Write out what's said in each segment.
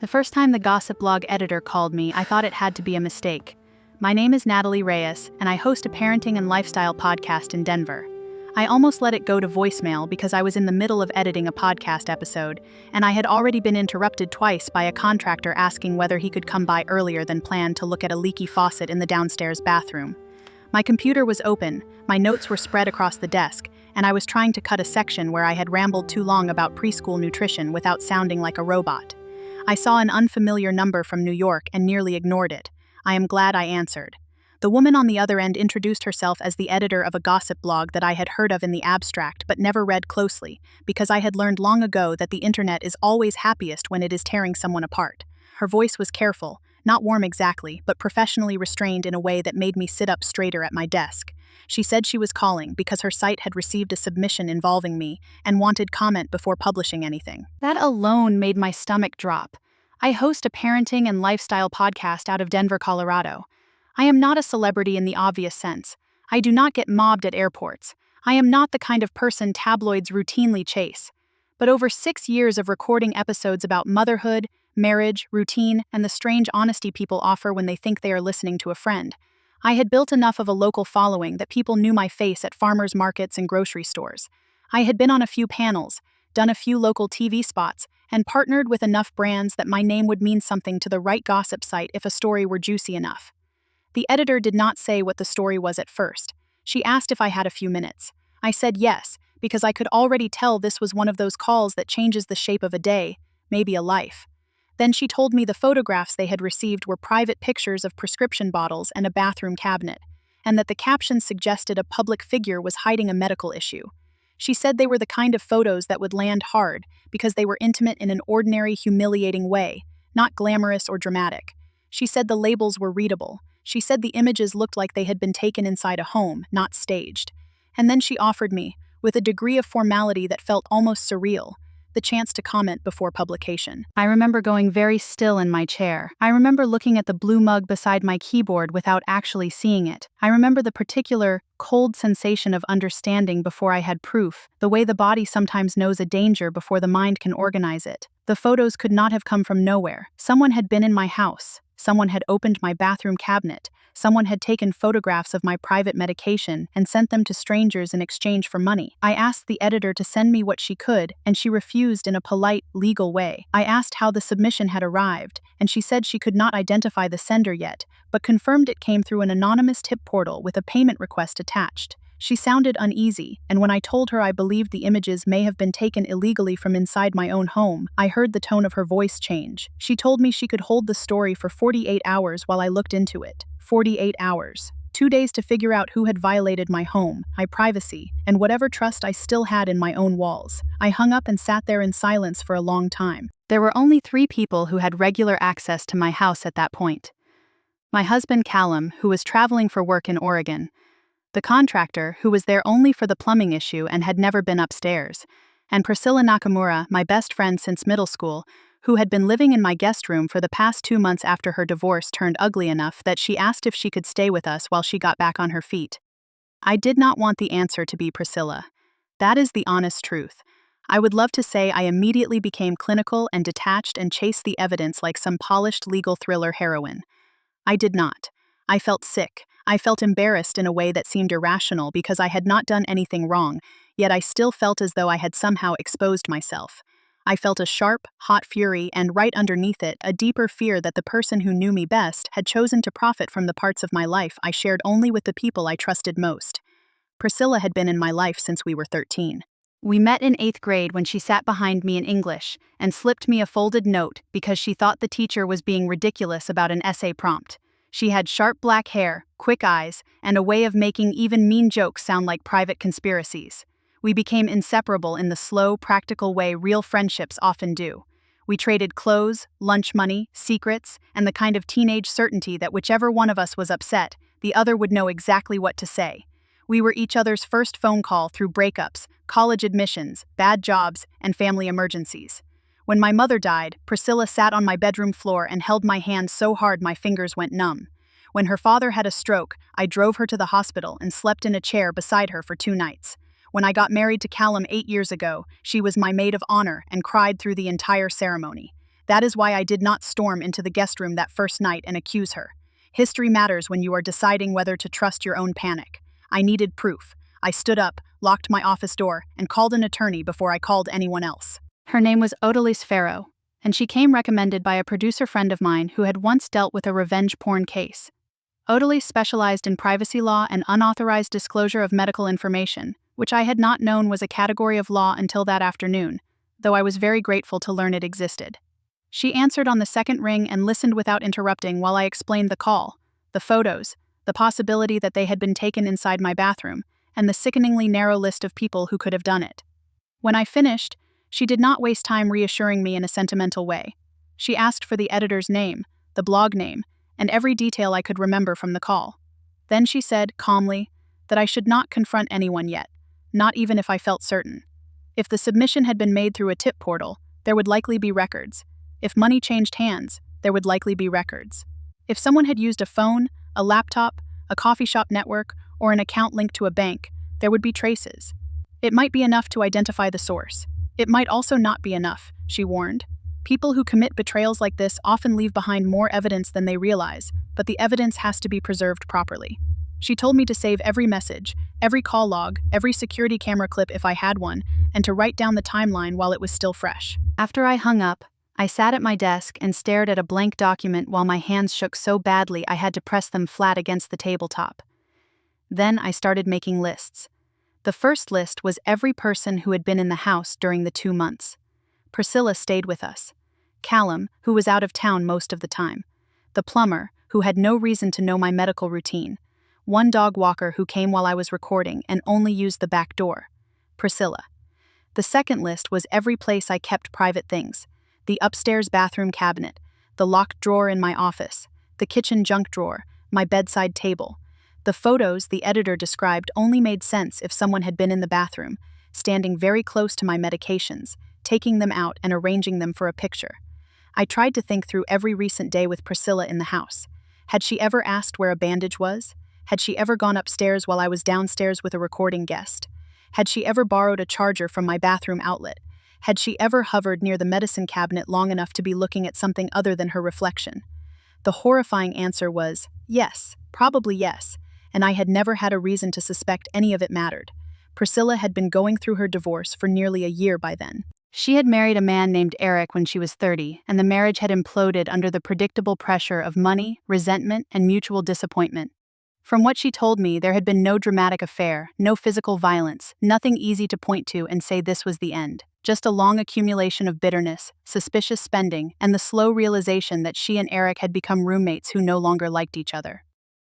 The first time the gossip blog editor called me, I thought it had to be a mistake. My name is Natalie Reyes, and I host a parenting and lifestyle podcast in Denver. I almost let it go to voicemail because I was in the middle of editing a podcast episode, and I had already been interrupted twice by a contractor asking whether he could come by earlier than planned to look at a leaky faucet in the downstairs bathroom. My computer was open, my notes were spread across the desk, and I was trying to cut a section where I had rambled too long about preschool nutrition without sounding like a robot. I saw an unfamiliar number from New York and nearly ignored it. I am glad I answered. The woman on the other end introduced herself as the editor of a gossip blog that I had heard of in the abstract but never read closely, because I had learned long ago that the internet is always happiest when it is tearing someone apart. Her voice was careful, not warm exactly, but professionally restrained in a way that made me sit up straighter at my desk. She said she was calling because her site had received a submission involving me and wanted comment before publishing anything. That alone made my stomach drop. I host a parenting and lifestyle podcast out of Denver, Colorado. I am not a celebrity in the obvious sense. I do not get mobbed at airports. I am not the kind of person tabloids routinely chase. But over 6 years of recording episodes about motherhood, marriage, routine, and the strange honesty people offer when they think they are listening to a friend, I had built enough of a local following that people knew my face at farmers markets and grocery stores. I had been on a few panels, done a few local TV spots, and partnered with enough brands that my name would mean something to the right gossip site if a story were juicy enough. The editor did not say what the story was at first. She asked if I had a few minutes. I said yes, because I could already tell this was one of those calls that changes the shape of a day, maybe a life. Then she told me the photographs they had received were private pictures of prescription bottles and a bathroom cabinet, and that the caption suggested a public figure was hiding a medical issue. She said they were the kind of photos that would land hard because they were intimate in an ordinary, humiliating way, not glamorous or dramatic. She said the labels were readable. She said the images looked like they had been taken inside a home, not staged. And then she offered me, with a degree of formality that felt almost surreal, the chance to comment before publication. I remember going very still in my chair. I remember looking at the blue mug beside my keyboard without actually seeing it. I remember the particular, cold sensation of understanding before I had proof, the way the body sometimes knows a danger before the mind can organize it. The photos could not have come from nowhere. Someone had been in my house. Someone had opened my bathroom cabinet. Someone had taken photographs of my private medication and sent them to strangers in exchange for money. I asked the editor to send me what she could, and she refused in a polite, legal way. I asked how the submission had arrived, and she said she could not identify the sender yet, but confirmed it came through an anonymous tip portal with a payment request attached. She sounded uneasy, and when I told her I believed the images may have been taken illegally from inside my own home, I heard the tone of her voice change. She told me she could hold the story for 48 hours while I looked into it. 48 hours. 2 days to figure out who had violated my home, my privacy, and whatever trust I still had in my own walls. I hung up and sat there in silence for a long time. There were only 3 people who had regular access to my house at that point. My husband Callum, who was traveling for work in Oregon, the contractor, who was there only for the plumbing issue and had never been upstairs, and Priscilla Nakamura, my best friend since middle school, who had been living in my guest room for the past 2 months after her divorce turned ugly enough that she asked if she could stay with us while she got back on her feet. I did not want the answer to be Priscilla. That is the honest truth. I would love to say I immediately became clinical and detached and chased the evidence like some polished legal thriller heroine. I did not. I felt sick. I felt embarrassed in a way that seemed irrational because I had not done anything wrong, yet I still felt as though I had somehow exposed myself. I felt a sharp, hot fury and, right underneath it, a deeper fear that the person who knew me best had chosen to profit from the parts of my life I shared only with the people I trusted most. Priscilla had been in my life since we were 13. We met in 8th grade when she sat behind me in English and slipped me a folded note because she thought the teacher was being ridiculous about an essay prompt. She had sharp black hair, quick eyes, and a way of making even mean jokes sound like private conspiracies. We became inseparable in the slow, practical way real friendships often do. We traded clothes, lunch money, secrets, and the kind of teenage certainty that whichever one of us was upset, the other would know exactly what to say. We were each other's first phone call through breakups, college admissions, bad jobs, and family emergencies. When my mother died, Priscilla sat on my bedroom floor and held my hand so hard my fingers went numb. When her father had a stroke, I drove her to the hospital and slept in a chair beside her for 2 nights. When I got married to Callum 8 years ago, she was my maid of honor and cried through the entire ceremony. That is why I did not storm into the guest room that first night and accuse her. History matters when you are deciding whether to trust your own panic. I needed proof. I stood up, locked my office door, and called an attorney before I called anyone else. Her name was Odalise Farrow, and she came recommended by a producer friend of mine who had once dealt with a revenge porn case. Odalise specialized in privacy law and unauthorized disclosure of medical information, which I had not known was a category of law until that afternoon, though I was very grateful to learn it existed. She answered on the second ring and listened without interrupting while I explained the call, the photos, the possibility that they had been taken inside my bathroom, and the sickeningly narrow list of people who could have done it. When I finished, she did not waste time reassuring me in a sentimental way. She asked for the editor's name, the blog name, and every detail I could remember from the call. Then she said, calmly, that I should not confront anyone yet, not even if I felt certain. If the submission had been made through a tip portal, there would likely be records. If money changed hands, there would likely be records. If someone had used a phone, a laptop, a coffee shop network, or an account linked to a bank, there would be traces. It might be enough to identify the source. It might also not be enough, she warned. People who commit betrayals like this often leave behind more evidence than they realize, but the evidence has to be preserved properly. She told me to save every message, every call log, every security camera clip if I had one, and to write down the timeline while it was still fresh. After I hung up, I sat at my desk and stared at a blank document while my hands shook so badly I had to press them flat against the tabletop. Then I started making lists. The first list was every person who had been in the house during the 2 months. Priscilla stayed with us. Callum, who was out of town most of the time. The plumber, who had no reason to know my medical routine. One dog walker who came while I was recording and only used the back door. Priscilla. The second list was every place I kept private things. The upstairs bathroom cabinet, the locked drawer in my office, the kitchen junk drawer, my bedside table. The photos the editor described only made sense if someone had been in the bathroom, standing very close to my medications, taking them out and arranging them for a picture. I tried to think through every recent day with Priscilla in the house. Had she ever asked where a bandage was? Had she ever gone upstairs while I was downstairs with a recording guest? Had she ever borrowed a charger from my bathroom outlet? Had she ever hovered near the medicine cabinet long enough to be looking at something other than her reflection? The horrifying answer was, yes, probably yes, and I had never had a reason to suspect any of it mattered. Priscilla had been going through her divorce for nearly a year by then. She had married a man named Eric when she was 30, and the marriage had imploded under the predictable pressure of money, resentment, and mutual disappointment. From what she told me, there had been no dramatic affair, no physical violence, nothing easy to point to and say this was the end. Just a long accumulation of bitterness, suspicious spending, and the slow realization that she and Eric had become roommates who no longer liked each other.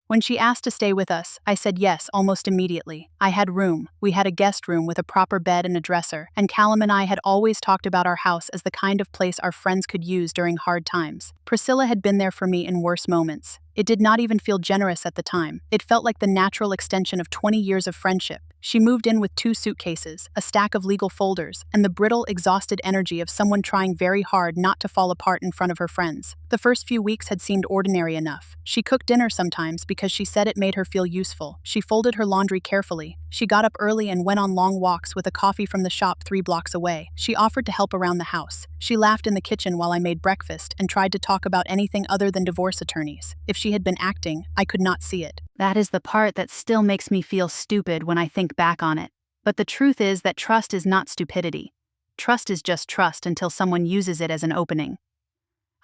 When she asked to stay with us, I said yes almost immediately. I had room. We had a guest room with a proper bed and a dresser, and Callum and I had always talked about our house as the kind of place our friends could use during hard times. Priscilla had been there for me in worse moments. It did not even feel generous at the time. It felt like the natural extension of 20 years of friendship. She moved in with 2 suitcases, a stack of legal folders, and the brittle, exhausted energy of someone trying very hard not to fall apart in front of her friends. The first few weeks had seemed ordinary enough. She cooked dinner sometimes because she said it made her feel useful. She folded her laundry carefully. She got up early and went on long walks with a coffee from the shop 3 blocks away. She offered to help around the house. She laughed in the kitchen while I made breakfast and tried to talk about anything other than divorce attorneys. If she had been acting, I could not see it. That is the part that still makes me feel stupid when I think back on it. But the truth is that trust is not stupidity. Trust is just trust until someone uses it as an opening.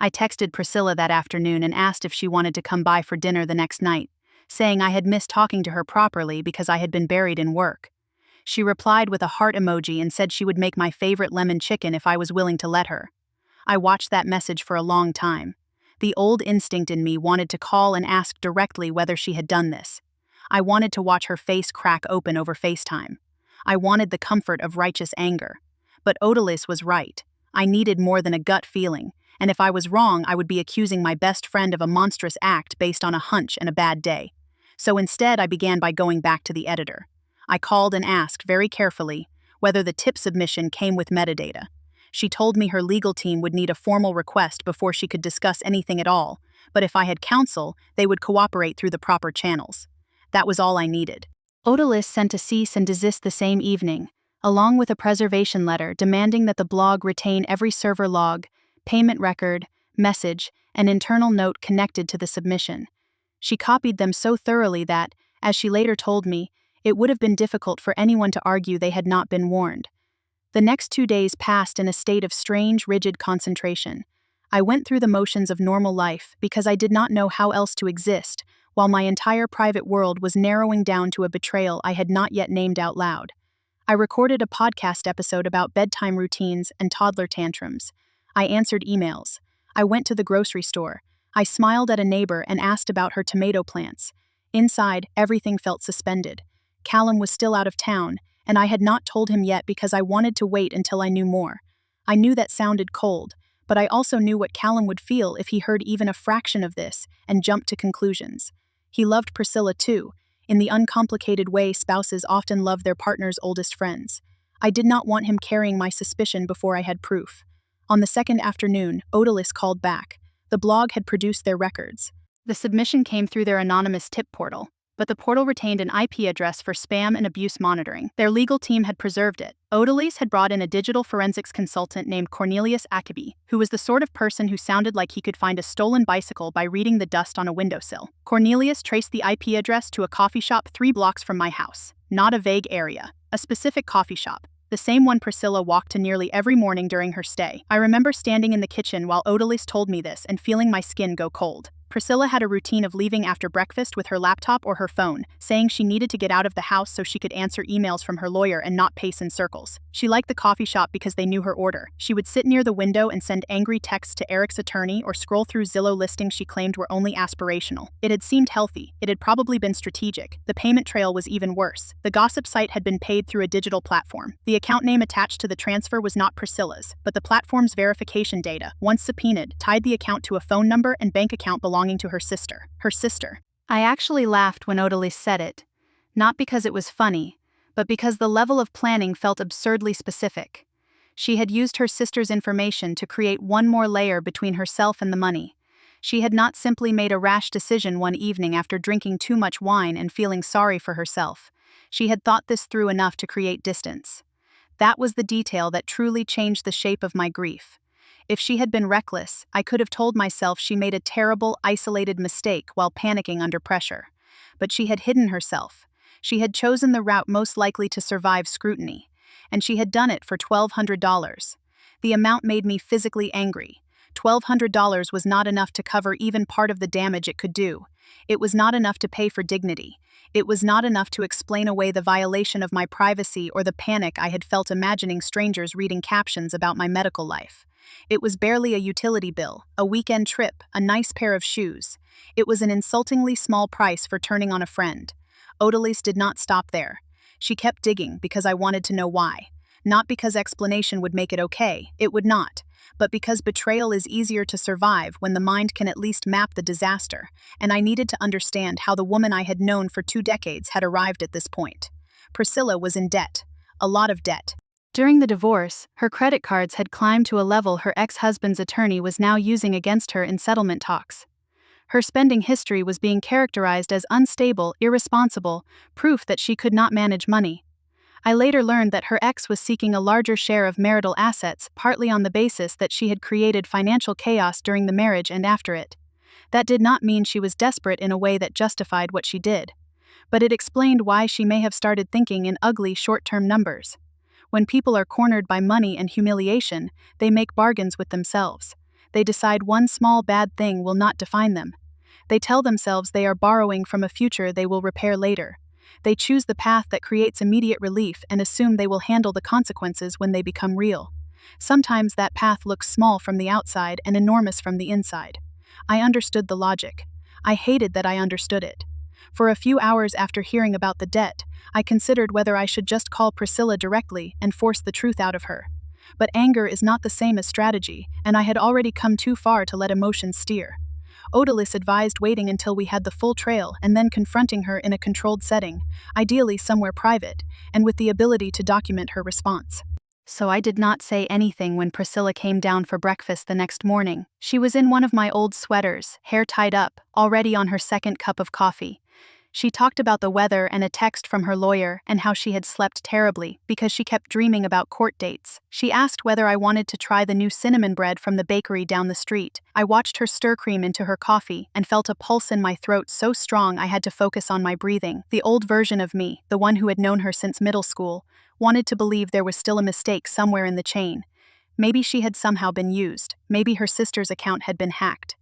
I texted Priscilla that afternoon and asked if she wanted to come by for dinner the next night, saying I had missed talking to her properly because I had been buried in work. She replied with a heart emoji and said she would make my favorite lemon chicken if I was willing to let her. I watched that message for a long time. The old instinct in me wanted to call and ask directly whether she had done this. I wanted to watch her face crack open over FaceTime. I wanted the comfort of righteous anger. But Odalise was right. I needed more than a gut feeling, and if I was wrong, I would be accusing my best friend of a monstrous act based on a hunch and a bad day. So instead, I began by going back to the editor. I called and asked very carefully whether the tip submission came with metadata. She told me her legal team would need a formal request before she could discuss anything at all, but if I had counsel, they would cooperate through the proper channels. That was all I needed. Odalise sent a cease and desist the same evening, along with a preservation letter demanding that the blog retain every server log, payment record, message, and internal note connected to the submission. She copied them so thoroughly that, as she later told me, it would have been difficult for anyone to argue they had not been warned. The next 2 days passed in a state of strange, rigid concentration. I went through the motions of normal life because I did not know how else to exist, while my entire private world was narrowing down to a betrayal I had not yet named out loud. I recorded a podcast episode about bedtime routines and toddler tantrums. I answered emails. I went to the grocery store. I smiled at a neighbor and asked about her tomato plants. Inside, everything felt suspended. Callum was still out of town, and I had not told him yet because I wanted to wait until I knew more. I knew that sounded cold, but I also knew what Callum would feel if he heard even a fraction of this and jumped to conclusions. He loved Priscilla too, in the uncomplicated way spouses often love their partner's oldest friends. I did not want him carrying my suspicion before I had proof. On the second afternoon, Odalis called back. The blog had produced their records. The submission came through their anonymous tip portal, but the portal retained an IP address for spam and abuse monitoring. Their legal team had preserved it. Odalis had brought in a digital forensics consultant named Cornelius Ackaby, who was the sort of person who sounded like he could find a stolen bicycle by reading the dust on a windowsill. Cornelius traced the IP address to a coffee shop 3 blocks from my house. Not a vague area. A specific coffee shop. The same one Priscilla walked to nearly every morning during her stay. I remember standing in the kitchen while Odalis told me this and feeling my skin go cold. Priscilla had a routine of leaving after breakfast with her laptop or her phone, saying she needed to get out of the house so she could answer emails from her lawyer and not pace in circles. She liked the coffee shop because they knew her order. She would sit near the window and send angry texts to Eric's attorney or scroll through Zillow listings she claimed were only aspirational. It had seemed healthy. It had probably been strategic. The payment trail was even worse. The gossip site had been paid through a digital platform. The account name attached to the transfer was not Priscilla's, but the platform's verification data, once subpoenaed, tied the account to a phone number and bank account belonging to her sister. Her sister. I actually laughed when Odalis said it, not because it was funny, but because the level of planning felt absurdly specific. She had used her sister's information to create one more layer between herself and the money. She had not simply made a rash decision one evening after drinking too much wine and feeling sorry for herself. She had thought this through enough to create distance. That was the detail that truly changed the shape of my grief. If she had been reckless, I could have told myself she made a terrible, isolated mistake while panicking under pressure. But she had hidden herself. She had chosen the route most likely to survive scrutiny. And she had done it for $1,200. The amount made me physically angry. $1,200 was not enough to cover even part of the damage it could do. It was not enough to pay for dignity. It was not enough to explain away the violation of my privacy or the panic I had felt imagining strangers reading captions about my medical life. It was barely a utility bill, a weekend trip, a nice pair of shoes. It was an insultingly small price for turning on a friend. Odalis did not stop there. She kept digging because I wanted to know why. Not because explanation would make it okay, it would not, but because betrayal is easier to survive when the mind can at least map the disaster, and I needed to understand how the woman I had known for 2 decades had arrived at this point. Priscilla was in debt. A lot of debt. During the divorce, her credit cards had climbed to a level her ex-husband's attorney was now using against her in settlement talks. Her spending history was being characterized as unstable, irresponsible, proof that she could not manage money. I later learned that her ex was seeking a larger share of marital assets, partly on the basis that she had created financial chaos during the marriage and after it. That did not mean she was desperate in a way that justified what she did. But it explained why she may have started thinking in ugly short-term numbers. When people are cornered by money and humiliation, they make bargains with themselves. They decide one small bad thing will not define them. They tell themselves they are borrowing from a future they will repair later. They choose the path that creates immediate relief and assume they will handle the consequences when they become real. Sometimes that path looks small from the outside and enormous from the inside. I understood the logic. I hated that I understood it. For a few hours after hearing about the debt, I considered whether I should just call Priscilla directly and force the truth out of her. But anger is not the same as strategy, and I had already come too far to let emotions steer. Odalis advised waiting until we had the full trail and then confronting her in a controlled setting, ideally somewhere private, and with the ability to document her response. So I did not say anything when Priscilla came down for breakfast the next morning. She was in one of my old sweaters, hair tied up, already on her second cup of coffee. She talked about the weather and a text from her lawyer and how she had slept terribly because she kept dreaming about court dates. She asked whether I wanted to try the new cinnamon bread from the bakery down the street. I watched her stir cream into her coffee and felt a pulse in my throat so strong I had to focus on my breathing. The old version of me, the one who had known her since middle school, wanted to believe there was still a mistake somewhere in the chain. Maybe she had somehow been used. Maybe her sister's account had been hacked.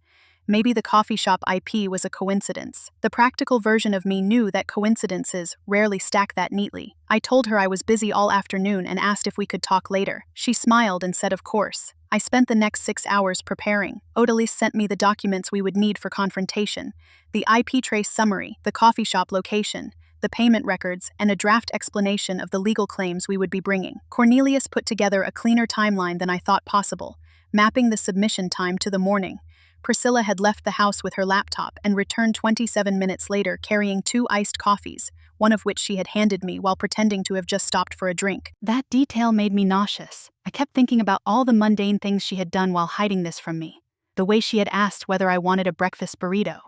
Maybe the coffee shop IP was a coincidence. The practical version of me knew that coincidences rarely stack that neatly. I told her I was busy all afternoon and asked if we could talk later. She smiled and said of course. I spent the next 6 hours preparing. Odalise sent me the documents we would need for confrontation: the IP trace summary, the coffee shop location, the payment records, and a draft explanation of the legal claims we would be bringing. Cornelius put together a cleaner timeline than I thought possible, mapping the submission time to the morning. Priscilla had left the house with her laptop and returned 27 minutes later carrying 2 iced coffees, one of which she had handed me while pretending to have just stopped for a drink. That detail made me nauseous. I kept thinking about all the mundane things she had done while hiding this from me. The way she had asked whether I wanted a breakfast burrito.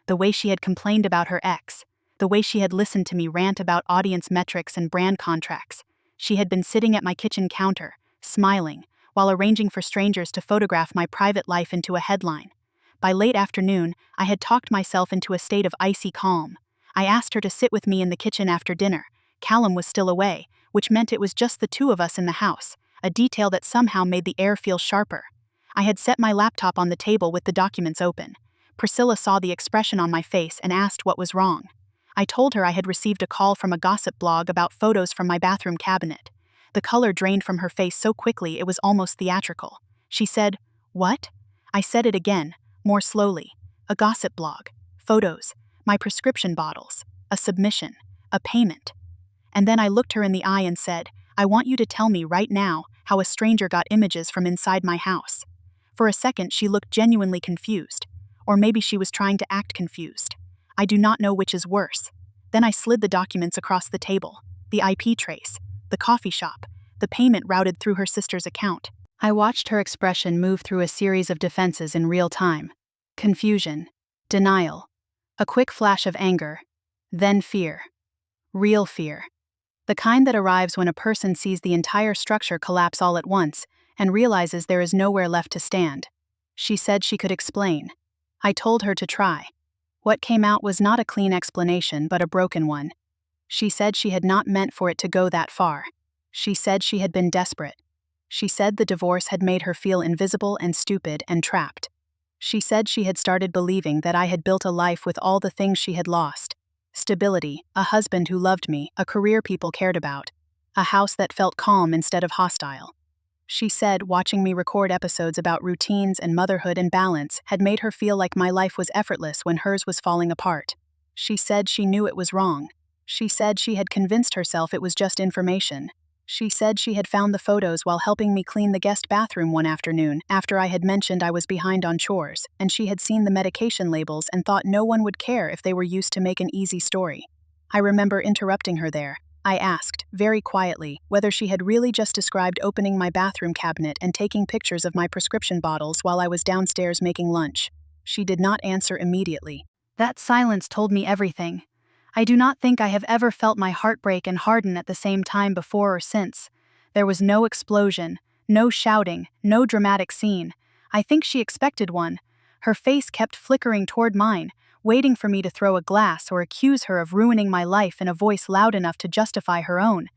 The way she had complained about her ex. The way she had listened to me rant about audience metrics and brand contracts. She had been sitting at my kitchen counter, smiling, while arranging for strangers to photograph my private life into a headline. By late afternoon, I had talked myself into a state of icy calm. I asked her to sit with me in the kitchen after dinner. Callum was still away, which meant it was just the 2 of us in the house, a detail that somehow made the air feel sharper. I had set my laptop on the table with the documents open. Priscilla saw the expression on my face and asked what was wrong. I told her I had received a call from a gossip blog about photos from my bathroom cabinet. The color drained from her face so quickly it was almost theatrical. She said, "What?" I said it again, more slowly. A gossip blog. Photos. My prescription bottles. A submission. A payment. And then I looked her in the eye and said, "I want you to tell me right now how a stranger got images from inside my house." For a second she looked genuinely confused. Or maybe she was trying to act confused. I do not know which is worse. Then I slid the documents across the table. The IP trace. The coffee shop, the payment routed through her sister's account. I watched her expression move through a series of defenses in real time. Confusion, denial, a quick flash of anger, then fear. Real fear. The kind that arrives when a person sees the entire structure collapse all at once and realizes there is nowhere left to stand. She said she could explain. I told her to try. What came out was not a clean explanation but a broken one. She said she had not meant for it to go that far. She said she had been desperate. She said the divorce had made her feel invisible and stupid and trapped. She said she had started believing that I had built a life with all the things she had lost. Stability, a husband who loved me, a career people cared about, a house that felt calm instead of hostile. She said watching me record episodes about routines and motherhood and balance had made her feel like my life was effortless when hers was falling apart. She said she knew it was wrong. She said she had convinced herself it was just information. She said she had found the photos while helping me clean the guest bathroom one afternoon after I had mentioned I was behind on chores, and she had seen the medication labels and thought no one would care if they were used to make an easy story. I remember interrupting her there. I asked, very quietly, whether she had really just described opening my bathroom cabinet and taking pictures of my prescription bottles while I was downstairs making lunch. She did not answer immediately. That silence told me everything. I do not think I have ever felt my heart break and harden at the same time before or since. There was no explosion, no shouting, no dramatic scene. I think she expected one. Her face kept flickering toward mine, waiting for me to throw a glass or accuse her of ruining my life in a voice loud enough to justify her own.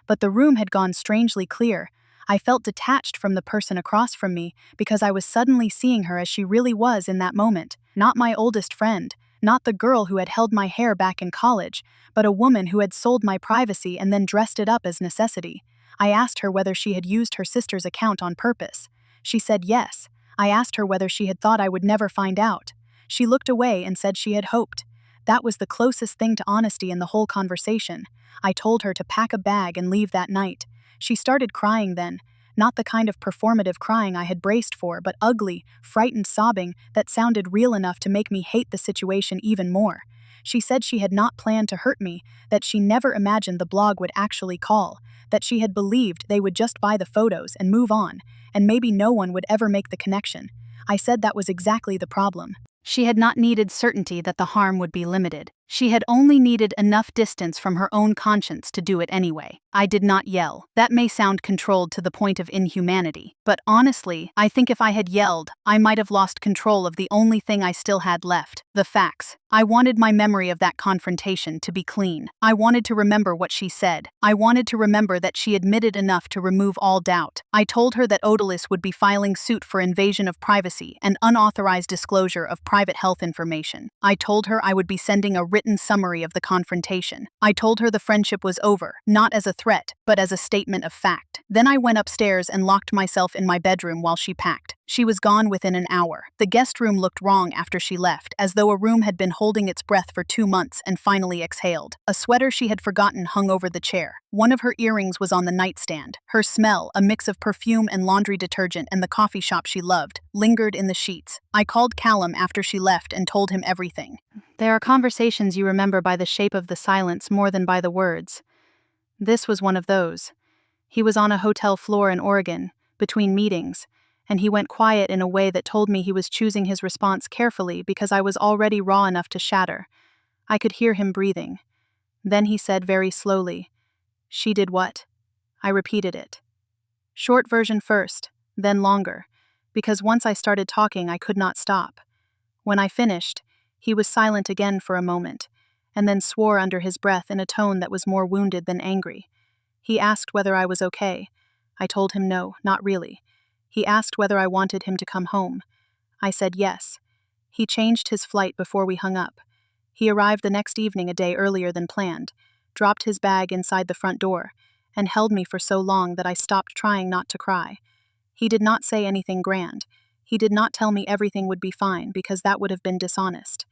But the room had gone strangely clear. I felt detached from the person across from me because I was suddenly seeing her as she really was in that moment. Not my oldest friend, not the girl who had held my hair back in college, but a woman who had sold my privacy and then dressed it up as necessity. I asked her whether she had used her sister's account on purpose. She said yes. I asked her whether she had thought I would never find out. She looked away and said she had hoped. That was the closest thing to honesty in the whole conversation. I told her to pack a bag and leave that night. She started crying then, not the kind of performative crying I had braced for, but ugly, frightened sobbing that sounded real enough to make me hate the situation even more. She said she had not planned to hurt me, that she never imagined the blog would actually call, that she had believed they would just buy the photos and move on, and maybe no one would ever make the connection. I said that was exactly the problem. She had not needed certainty that the harm would be limited. She had only needed enough distance from her own conscience to do it anyway. I did not yell. That may sound controlled to the point of inhumanity, but honestly, I think if I had yelled, I might have lost control of the only thing I still had left, the facts. I wanted my memory of that confrontation to be clean. I wanted to remember what she said. I wanted to remember that she admitted enough to remove all doubt. I told her that Odalis would be filing suit for invasion of privacy and unauthorized disclosure of private health information. I told her I would be sending a written summary of the confrontation. I told her the friendship was over, not as a threat, but as a statement of fact. Then I went upstairs and locked myself in my bedroom while she packed. She was gone within an hour. The guest room looked wrong after she left, as though a room had been holding its breath for 2 months and finally exhaled. A sweater she had forgotten hung over the chair. One of her earrings was on the nightstand. Her smell, a mix of perfume and laundry detergent and the coffee shop she loved, lingered in the sheets. I called Callum after she left and told him everything. There are conversations you remember by the shape of the silence more than by the words. This was one of those. He was on a hotel floor in Oregon, between meetings, and he went quiet in a way that told me he was choosing his response carefully because I was already raw enough to shatter. I could hear him breathing. Then he said very slowly, "She did what?" I repeated it. Short version first, then longer, because once I started talking I could not stop. When I finished, he was silent again for a moment, and then swore under his breath in a tone that was more wounded than angry. He asked whether I was okay. I told him no, not really. He asked whether I wanted him to come home. I said yes. He changed his flight before we hung up. He arrived the next evening a day earlier than planned, dropped his bag inside the front door, and held me for so long that I stopped trying not to cry. He did not say anything grand. He did not tell me everything would be fine because that would have been dishonest.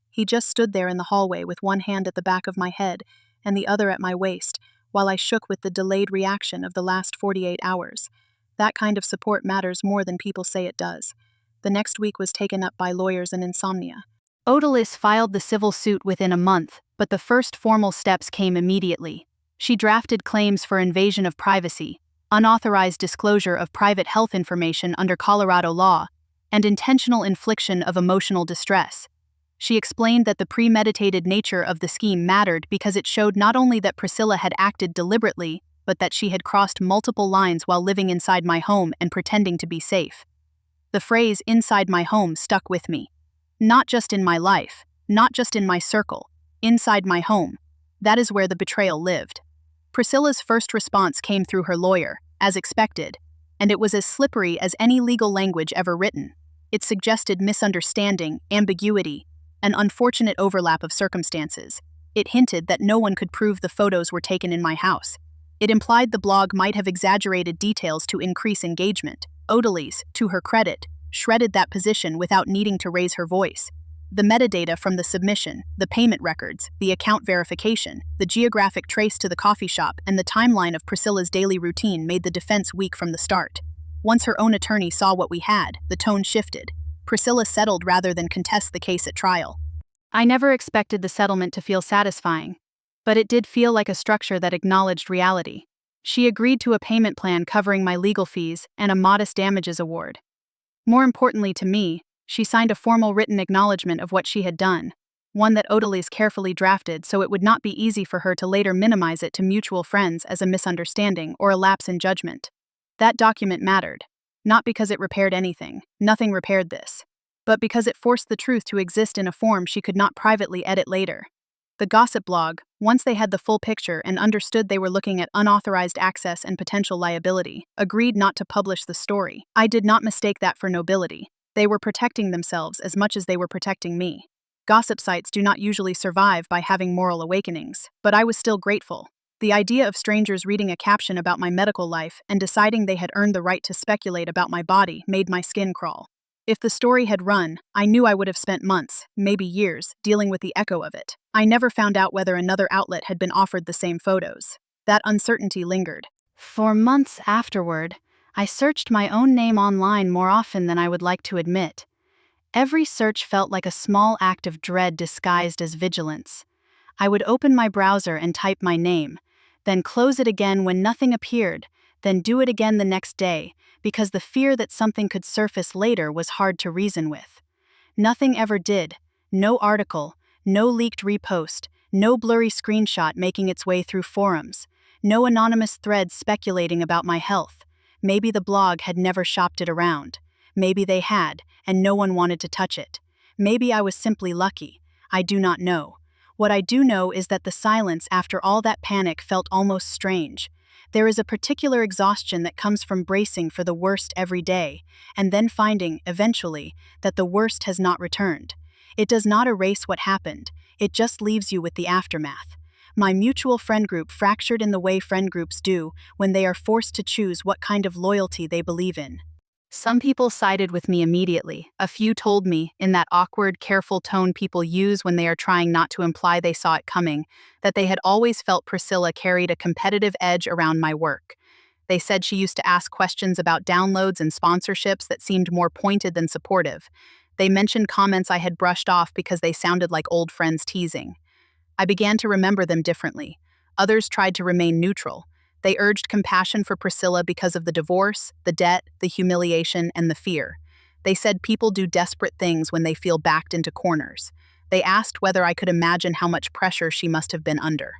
He just stood there in the hallway with one hand at the back of my head and the other at my waist, while I shook with the delayed reaction of the last 48 hours. That kind of support matters more than people say it does. The next week was taken up by lawyers and insomnia. Odalis filed the civil suit within a month, but the first formal steps came immediately. She drafted claims for invasion of privacy, unauthorized disclosure of private health information under Colorado law, and intentional infliction of emotional distress. She explained that the premeditated nature of the scheme mattered because it showed not only that Priscilla had acted deliberately, but that she had crossed multiple lines while living inside my home and pretending to be safe. The phrase "inside my home" stuck with me. Not just in my life, not just in my circle, inside my home. That is where the betrayal lived. Priscilla's first response came through her lawyer, as expected, and it was as slippery as any legal language ever written. It suggested misunderstanding, ambiguity, an unfortunate overlap of circumstances. It hinted that no one could prove the photos were taken in my house. It implied the blog might have exaggerated details to increase engagement. Odalis, to her credit, shredded that position without needing to raise her voice. The metadata from the submission, the payment records, the account verification, the geographic trace to the coffee shop, and the timeline of Priscilla's daily routine made the defense weak from the start. Once her own attorney saw what we had, the tone shifted. Priscilla settled rather than contest the case at trial. I never expected the settlement to feel satisfying, but it did feel like a structure that acknowledged reality. She agreed to a payment plan covering my legal fees and a modest damages award. More importantly to me, she signed a formal written acknowledgment of what she had done, one that Odalis carefully drafted so it would not be easy for her to later minimize it to mutual friends as a misunderstanding or a lapse in judgment. That document mattered, not because it repaired anything, nothing repaired this, but because it forced the truth to exist in a form she could not privately edit later. The gossip blog, once they had the full picture and understood they were looking at unauthorized access and potential liability, agreed not to publish the story. I did not mistake that for nobility. They were protecting themselves as much as they were protecting me. Gossip sites do not usually survive by having moral awakenings, but I was still grateful. The idea of strangers reading a caption about my medical life and deciding they had earned the right to speculate about my body made my skin crawl. If the story had run, I knew I would have spent months, maybe years, dealing with the echo of it. I never found out whether another outlet had been offered the same photos. That uncertainty lingered. For months afterward, I searched my own name online more often than I would like to admit. Every search felt like a small act of dread disguised as vigilance. I would open my browser and type my name, then close it again when nothing appeared, then do it again the next day, because the fear that something could surface later was hard to reason with. Nothing ever did. No article, No leaked repost, no blurry screenshot making its way through forums, no anonymous threads speculating about my health. Maybe the blog had never shopped it around. Maybe they had, and no one wanted to touch it. Maybe I was simply lucky. I do not know. What I do know is that the silence after all that panic felt almost strange. There is a particular exhaustion that comes from bracing for the worst every day, and then finding, eventually, that the worst has not returned. It does not erase what happened, it just leaves you with the aftermath. My mutual friend group fractured in the way friend groups do when they are forced to choose what kind of loyalty they believe in. Some people sided with me immediately. A few told me, in that awkward, careful tone people use when they are trying not to imply they saw it coming, that they had always felt Priscilla carried a competitive edge around my work. They said she used to ask questions about downloads and sponsorships that seemed more pointed than supportive. They mentioned comments I had brushed off because they sounded like old friends teasing. I began to remember them differently. Others tried to remain neutral. They urged compassion for Priscilla because of the divorce, the debt, the humiliation, and the fear. They said people do desperate things when they feel backed into corners. They asked whether I could imagine how much pressure she must have been under.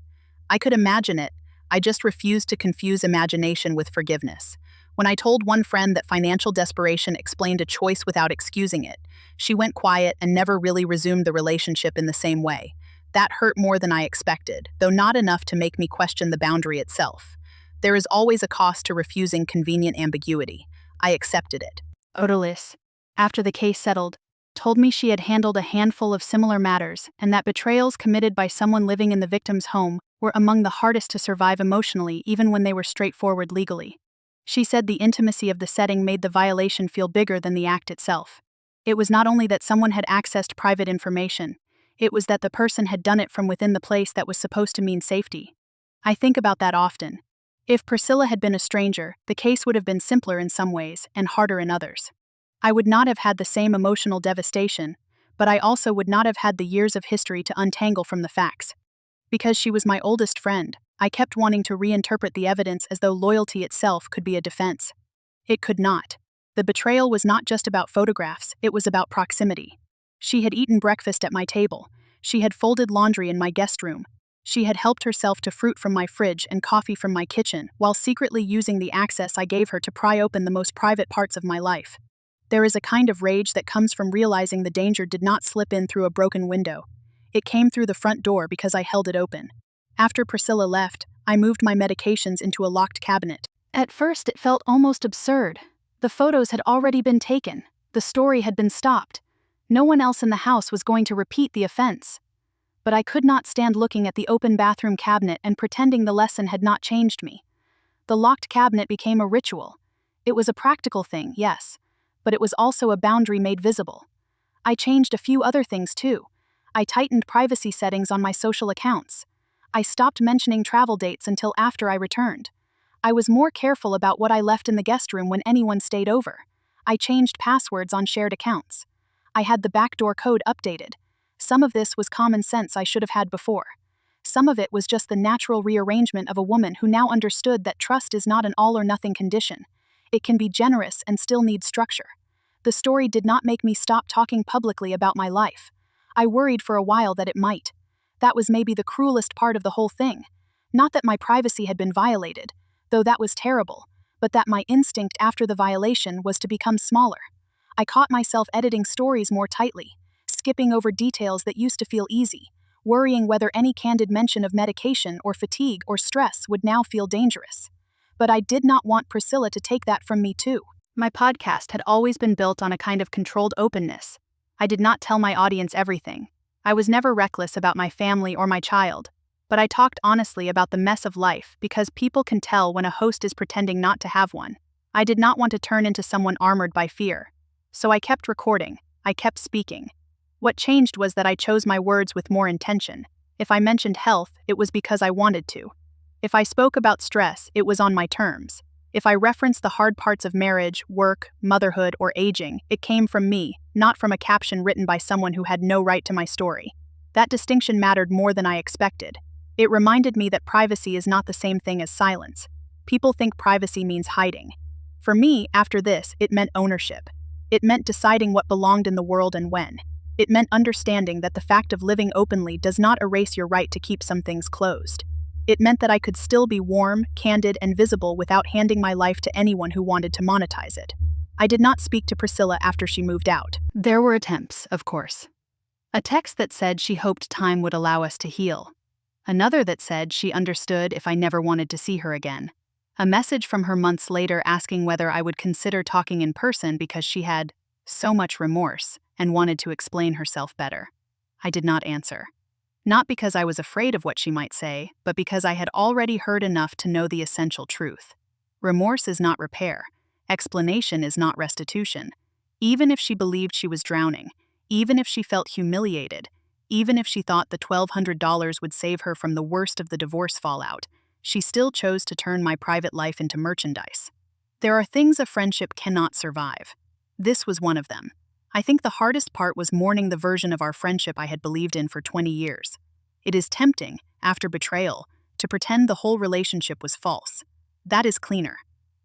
I could imagine it. I just refused to confuse imagination with forgiveness. When I told one friend that financial desperation explained a choice without excusing it, she went quiet and never really resumed the relationship in the same way. That hurt more than I expected, though not enough to make me question the boundary itself. There is always a cost to refusing convenient ambiguity. I accepted it. Odalis, after the case settled, told me she had handled a handful of similar matters and that betrayals committed by someone living in the victim's home were among the hardest to survive emotionally even when they were straightforward legally. She said the intimacy of the setting made the violation feel bigger than the act itself. It was not only that someone had accessed private information, it was that the person had done it from within the place that was supposed to mean safety. I think about that often. If Priscilla had been a stranger, the case would have been simpler in some ways and harder in others. I would not have had the same emotional devastation, but I also would not have had the years of history to untangle from the facts. Because she was my oldest friend, I kept wanting to reinterpret the evidence as though loyalty itself could be a defense. It could not. The betrayal was not just about photographs, it was about proximity. She had eaten breakfast at my table. She had folded laundry in my guest room. She had helped herself to fruit from my fridge and coffee from my kitchen, while secretly using the access I gave her to pry open the most private parts of my life. There is a kind of rage that comes from realizing the danger did not slip in through a broken window. It came through the front door because I held it open. After Priscilla left, I moved my medications into a locked cabinet. At first, it felt almost absurd. The photos had already been taken. The story had been stopped. No one else in the house was going to repeat the offense. But I could not stand looking at the open bathroom cabinet and pretending the lesson had not changed me. The locked cabinet became a ritual. It was a practical thing, yes, but it was also a boundary made visible. I changed a few other things too. I tightened privacy settings on my social accounts. I stopped mentioning travel dates until after I returned. I was more careful about what I left in the guest room when anyone stayed over. I changed passwords on shared accounts. I had the backdoor code updated. Some of this was common sense I should have had before. Some of it was just the natural rearrangement of a woman who now understood that trust is not an all-or-nothing condition. It can be generous and still need structure. The story did not make me stop talking publicly about my life. I worried for a while that it might. That was maybe the cruelest part of the whole thing. Not that my privacy had been violated, though that was terrible, but that my instinct after the violation was to become smaller. I caught myself editing stories more tightly, skipping over details that used to feel easy, worrying whether any candid mention of medication or fatigue or stress would now feel dangerous. But I did not want Priscilla to take that from me too. My podcast had always been built on a kind of controlled openness. I did not tell my audience everything. I was never reckless about my family or my child, but I talked honestly about the mess of life because people can tell when a host is pretending not to have one. I did not want to turn into someone armored by fear. So I kept recording. I kept speaking. What changed was that I chose my words with more intention. If I mentioned health, it was because I wanted to. If I spoke about stress, it was on my terms. If I referenced the hard parts of marriage, work, motherhood, or aging, it came from me, not from a caption written by someone who had no right to my story. That distinction mattered more than I expected. It reminded me that privacy is not the same thing as silence. People think privacy means hiding. For me, after this, it meant ownership. It meant deciding what belonged in the world and when. It meant understanding that the fact of living openly does not erase your right to keep some things closed. It meant that I could still be warm, candid, and visible without handing my life to anyone who wanted to monetize it. I did not speak to Priscilla after she moved out. There were attempts, of course. A text that said she hoped time would allow us to heal. Another that said she understood if I never wanted to see her again. A message from her months later asking whether I would consider talking in person because she had so much remorse and wanted to explain herself better. I did not answer. Not because I was afraid of what she might say, but because I had already heard enough to know the essential truth. Remorse is not repair. Explanation is not restitution. Even if she believed she was drowning, even if she felt humiliated, even if she thought the $1,200 would save her from the worst of the divorce fallout, she still chose to turn my private life into merchandise. There are things a friendship cannot survive. This was one of them. I think the hardest part was mourning the version of our friendship I had believed in for 20 years. It is tempting, after betrayal, to pretend the whole relationship was false. That is cleaner.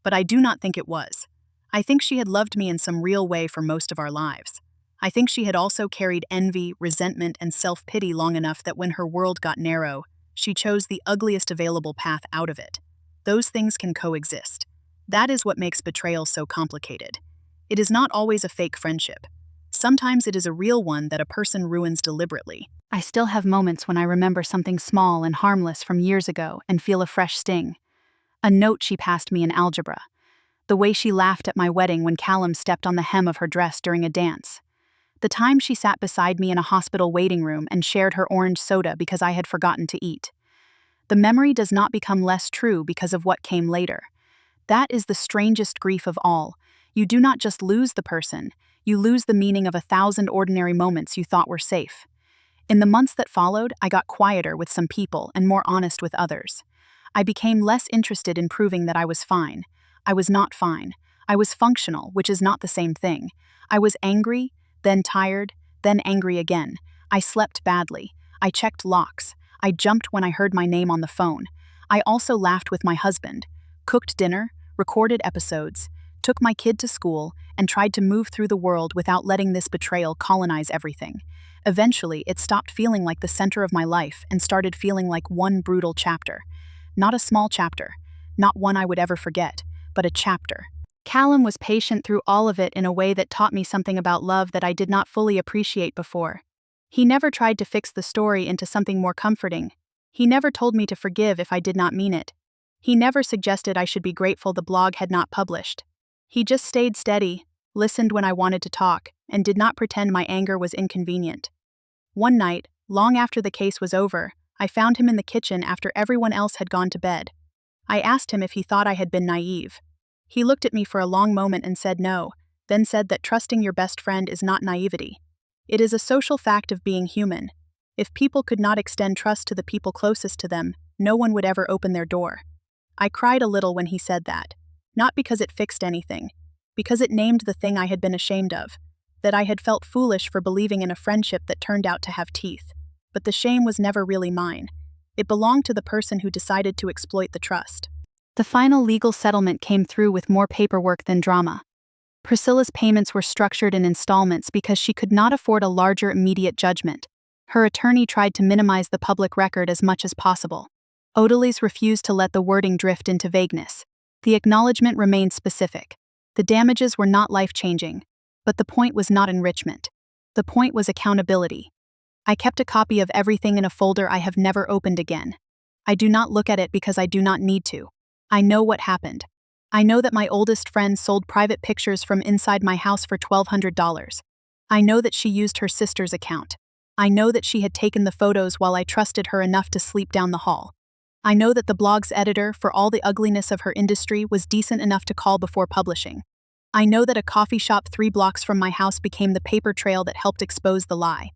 But I do not think it was. I think she had loved me in some real way for most of our lives. I think she had also carried envy, resentment, and self-pity long enough that when her world got narrow, she chose the ugliest available path out of it. Those things can coexist. That is what makes betrayal so complicated. It is not always a fake friendship. Sometimes it is a real one that a person ruins deliberately. I still have moments when I remember something small and harmless from years ago and feel a fresh sting. A note she passed me in algebra. The way she laughed at my wedding when Callum stepped on the hem of her dress during a dance. The time she sat beside me in a hospital waiting room and shared her orange soda because I had forgotten to eat. The memory does not become less true because of what came later. That is the strangest grief of all. You do not just lose the person, you lose the meaning of 1,000 ordinary moments you thought were safe. In the months that followed, I got quieter with some people and more honest with others. I became less interested in proving that I was fine. I was not fine. I was functional, which is not the same thing. I was angry, then tired, then angry again. I slept badly. I checked locks. I jumped when I heard my name on the phone. I also laughed with my husband, cooked dinner, recorded episodes, took my kid to school, and tried to move through the world without letting this betrayal colonize everything. Eventually, it stopped feeling like the center of my life and started feeling like one brutal chapter. Not a small chapter, not one I would ever forget, but a chapter. Callum was patient through all of it in a way that taught me something about love that I did not fully appreciate before. He never tried to fix the story into something more comforting. He never told me to forgive if I did not mean it. He never suggested I should be grateful the blog had not published. He just stayed steady, listened when I wanted to talk, and did not pretend my anger was inconvenient. One night, long after the case was over, I found him in the kitchen after everyone else had gone to bed. I asked him if he thought I had been naive. He looked at me for a long moment and said no, then said that trusting your best friend is not naivety. It is a social fact of being human. If people could not extend trust to the people closest to them, no one would ever open their door. I cried a little when he said that. Not because it fixed anything, because it named the thing I had been ashamed of, that I had felt foolish for believing in a friendship that turned out to have teeth. But the shame was never really mine. It belonged to the person who decided to exploit the trust. The final legal settlement came through with more paperwork than drama. Priscilla's payments were structured in installments because she could not afford a larger immediate judgment. Her attorney tried to minimize the public record as much as possible. Odalys refused to let the wording drift into vagueness. The acknowledgment remained specific. The damages were not life-changing, but the point was not enrichment. The point was accountability. I kept a copy of everything in a folder I have never opened again. I do not look at it because I do not need to. I know what happened. I know that my oldest friend sold private pictures from inside my house for $1,200. I know that she used her sister's account. I know that she had taken the photos while I trusted her enough to sleep down the hall. I know that the blog's editor, for all the ugliness of her industry, was decent enough to call before publishing. I know that a coffee shop 3 blocks from my house became the paper trail that helped expose the lie.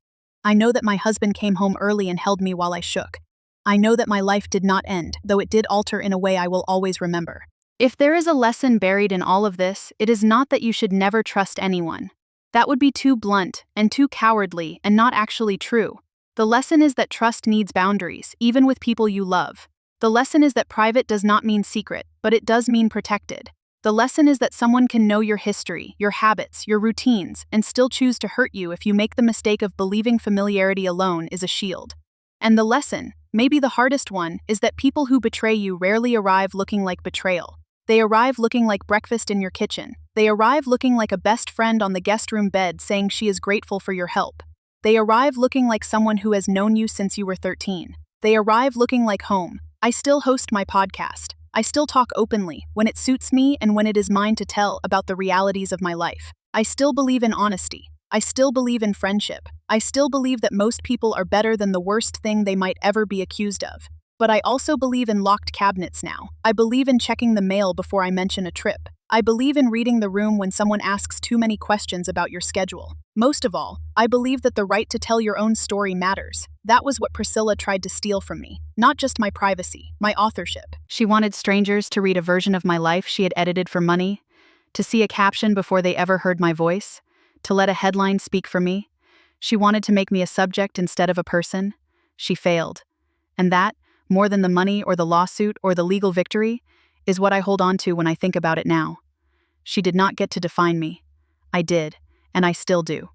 I know that my husband came home early and held me while I shook. I know that my life did not end, though it did alter in a way I will always remember. If there is a lesson buried in all of this, it is not that you should never trust anyone. That would be too blunt and too cowardly and not actually true. The lesson is that trust needs boundaries, even with people you love. The lesson is that private does not mean secret, but it does mean protected. The lesson is that someone can know your history, your habits, your routines, and still choose to hurt you if you make the mistake of believing familiarity alone is a shield. And the lesson, maybe the hardest one, is that people who betray you rarely arrive looking like betrayal. They arrive looking like breakfast in your kitchen. They arrive looking like a best friend on the guest room bed saying she is grateful for your help. They arrive looking like someone who has known you since you were 13. They arrive looking like home. I still host my podcast. I still talk openly, when it suits me and when it is mine to tell, about the realities of my life. I still believe in honesty. I still believe in friendship. I still believe that most people are better than the worst thing they might ever be accused of. But I also believe in locked cabinets now. I believe in checking the mail before I mention a trip. I believe in reading the room when someone asks too many questions about your schedule. Most of all, I believe that the right to tell your own story matters. That was what Priscilla tried to steal from me. Not just my privacy, my authorship. She wanted strangers to read a version of my life she had edited for money, to see a caption before they ever heard my voice, to let a headline speak for me. She wanted to make me a subject instead of a person. She failed. And that, more than the money or the lawsuit or the legal victory, is what I hold on to when I think about it now. She did not get to define me. I did, and I still do.